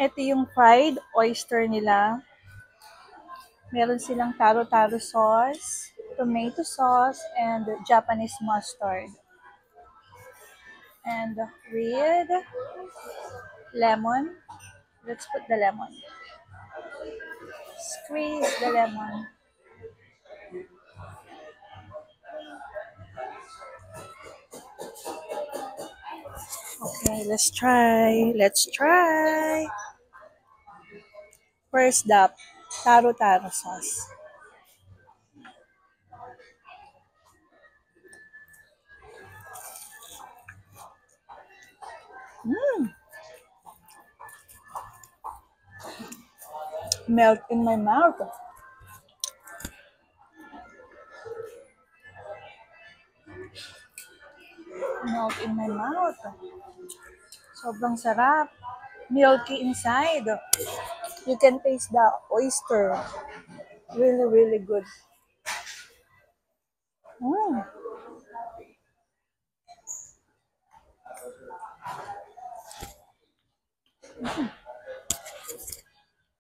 Ito yung fried oyster nila. Meron silang taro-taro sauce, tomato sauce, and Japanese mustard. And with lemon. Let's put the lemon. Squeeze the lemon. Okay, let's try. Let's try. First up, taro-taro sauce. Melt in my mouth. Melt in my mouth. Sobrang sarap. Milky inside. You can taste the oyster. Really, really good. Mm.